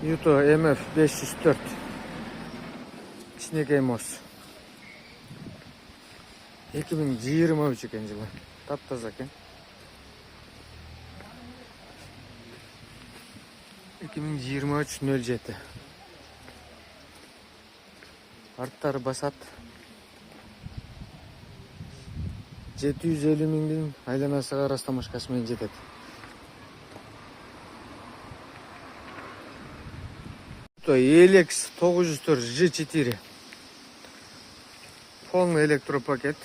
Yuto MF 504 кичинекей моз 2023 экен жылы. Таптаза экен. 2023-07. Арттары басат. 750 миңдин айланасыга растамашкасы менен жетет. ELX 904 G4. Полный электропакет.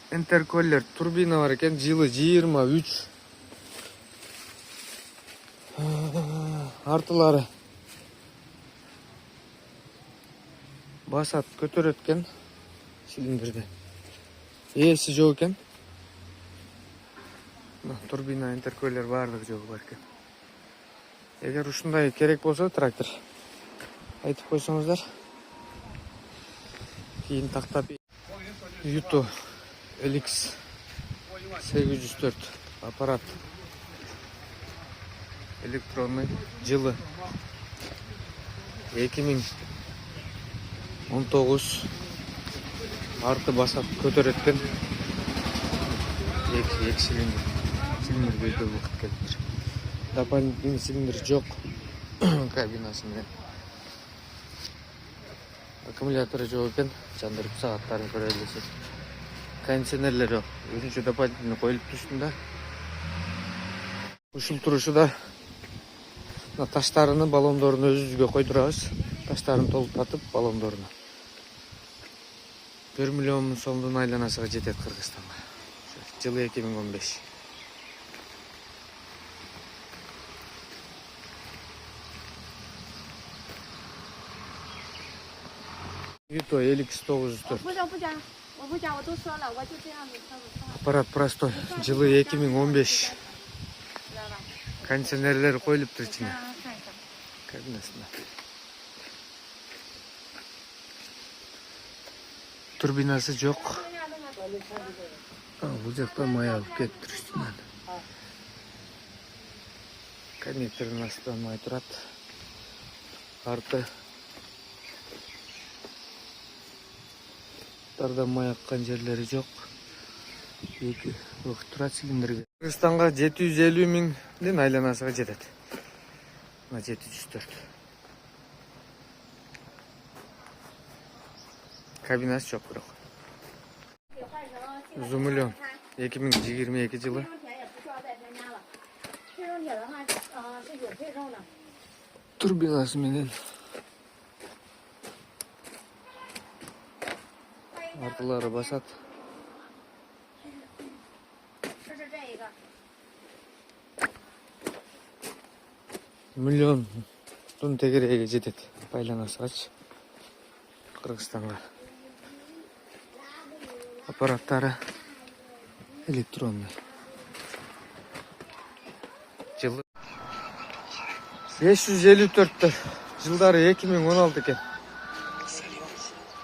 Интеркулер турбина бар экен, жылы 23. Артылары басат көтөрөт экен цилиндрди. Эси жок экен. Турбина, интеркулер бардыгы жок бар экен. Эгер ушундай керек болсо трактор айтып койсоңуздар. Кийин тактап. Yuto LX 804 аппарат. Электронный, жылы 2019. Арты басат көтөрөт экен. Эки цилиндр. Цилиндр көйдө убакыт келиптир. Дополнительный цилиндр жок кабинасы менен. Аккумуляторы жок экен, жандырып сааттарын көрө аласыз. Кондиционерлери өзүнчө дополнительный коюлуп үстүндө. Ушул турушуда таштарыны, баллондорун өзүбүзгө койдурабыз. Таштарын толуктатып баллондоруна. 1 миллион сомдун айланасыга жетет Кыргызстанга. Жылы 2015. Yuto LX 904. Аппарат простой. Жылы 2015. Кондиционерлер коюлуптур ичине. Кабинасында. Турбинасы жок. Бул жакта май алып кетиптир үстүнөн. Коннектордун астынан май турат. Арты тарда май аккан жерлери жок. Эки убакыт турат цилиндрге. Кыргызстанга 750 миңдин айланасыга жетет. Мына 704. Кабинасы жок бирок. Зумулен 2022 жылы. Турбинасы менен. Артылары басат. Миллион тонн тегереге жетет. Айланасыгачы. Кыргызстанга. Аппараттары электронный. Жылы 554 жылдары 2016 экен.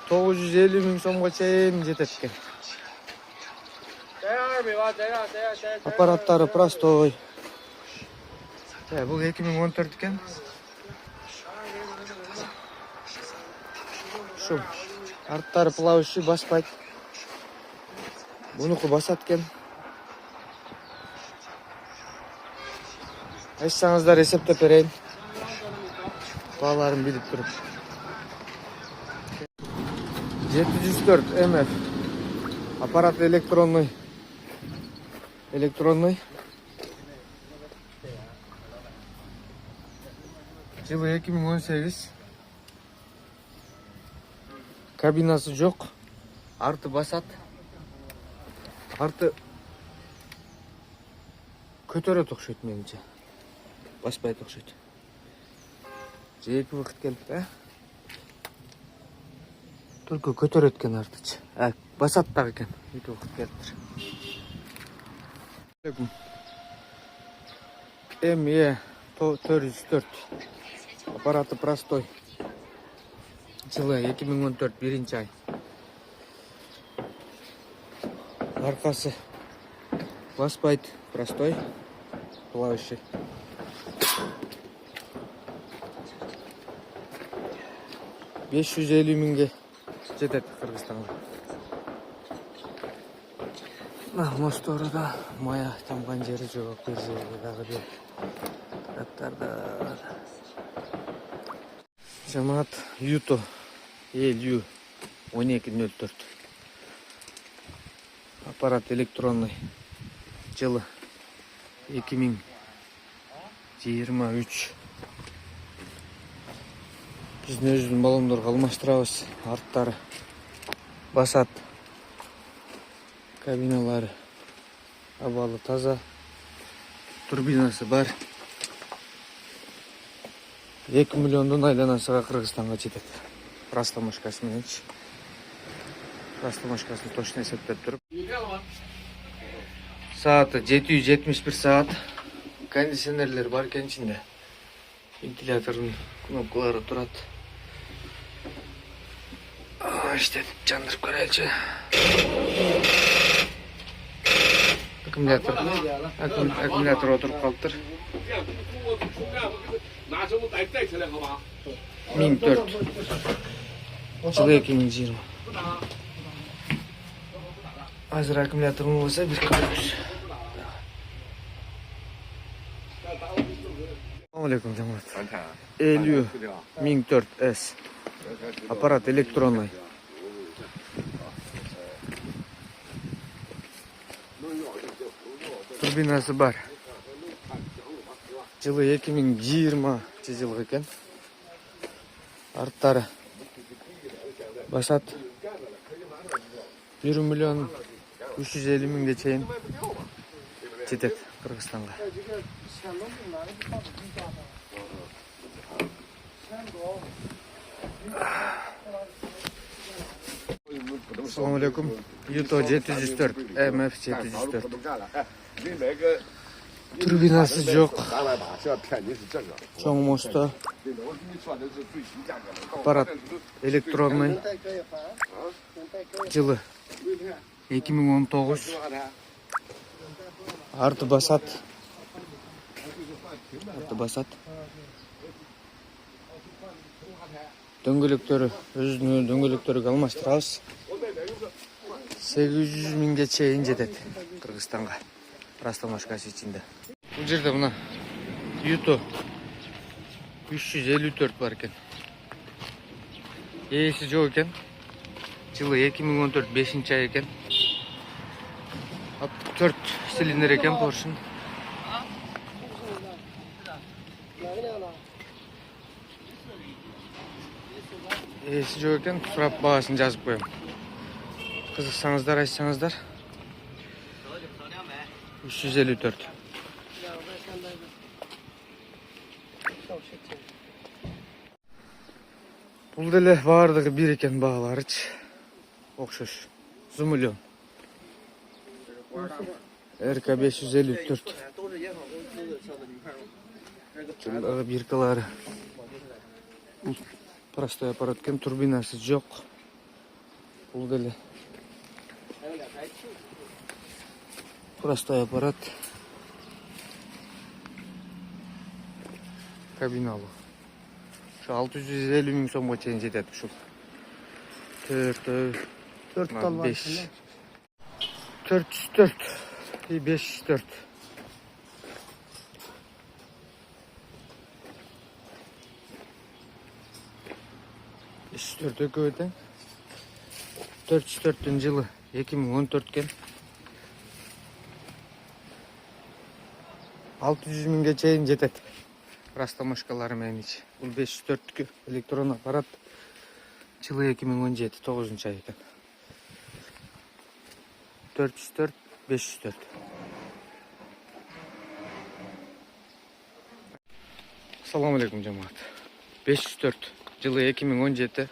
950 миң сомго чейин жетет экен. Аппараттары простой. Бул 2014 экен. Шу арттары плавающий баспайт. Бунуку басат экен. Айтсаңыздар эсептеп берейин. Бааларын билип туруп. 704 MF. Аппарат электронный. Жылы 2018. Кабинасы жок. Арты басат. Арты көтөрөт окшойт менимче. Баспайт окшойт. Эки убакыт келип, Только көтөрөт экен артычы. Басат дагы экен. Эки убакыт келиптир. ME 404. Аппараты простой. Жылы 2014 1 ай. Аркасы баспайт простой, плавающий. 550 миңге жетет Кыргызстанга. Мостторда мая тамган жери жок, бир жерде дагы бир каттарда. Жамаат Юто ELU 1204. Аппарат электронный. Жылы 2023. Биздин өзүбүздүн баллондорго алмаштырабыз. Арттары басат. Кабиналары абалы таза. Турбинасы бар. 2 миллиондун айланасыга Кыргызстанга жетет. Растамашкасы мененчи. Растамашкасын точно эсептеп туруп. Сааты 771 саат. Кондиционерлер бар экен ичинде. Вентилятордун кнопкалары турат. İşte жандырып көрөлчү. Аккумулятор отуруп калыптыр. 1004. Жылы 2020. Азыр аккумуляторун болсо бир көрөбүз. Assalamu alaikum жамаат. ELU 1004S. Аппарат электронный. Турбинасы бар. Жылы 2020 жылғы екен. Арттары басат 1 миллион 350 миңге чейин жетет Кыргызстанга. Assalamu alaikum. Yuto 704, MF 704. Турбинасы жок. Чоң мосто. Аппарат электронный. Жылы 2019. Арты басат. Дөңгөлөктөрү, өзүнүн дөңгөлөктөрүгө алмаштырабыз. 800 миңге чейин жетет Кыргызстанга. Растамашкасы ичинде. Бул жерде мына Yuto 354 бар экен. Ээси жок экен. Жылы 2014 5-ай экен. 4 цилиндр экен Porsche. Ээси жок экен, сурап баасын жазып коем. Кызыксаңыздар, айтсаңыздар. 354. Бул деле баардыгы бир экен бааларычы. Окшош. Зумулён. РК 554. Жылдагы биркалары. Простой аппарат экен, турбинасы жок. Бул деле простой аппарат. Кабиналуу. Şu 650 миң сомго чейин жетет ушул. 4 5 404 и 504. 504 экөө тең. 404 жылы 2014 кен. 600 миңге чейин жетет. Растамашкалары менен ичи. Бул 504 электрон аппарат. Жылы 2017 9-ай экен. 404 504. Assalamu alaikum жамаат. 504 жылы 2017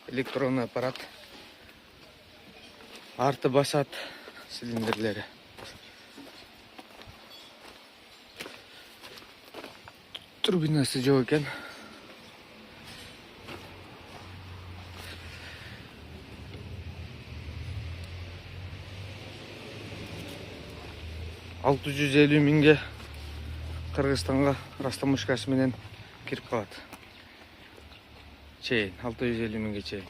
электронный аппарат. Арты басат цилиндрлери. Турбинасы жок экен. $650 миңге Кыргызстанга растамашкасы менен кирип калат. чейин, 650 миңге чейин.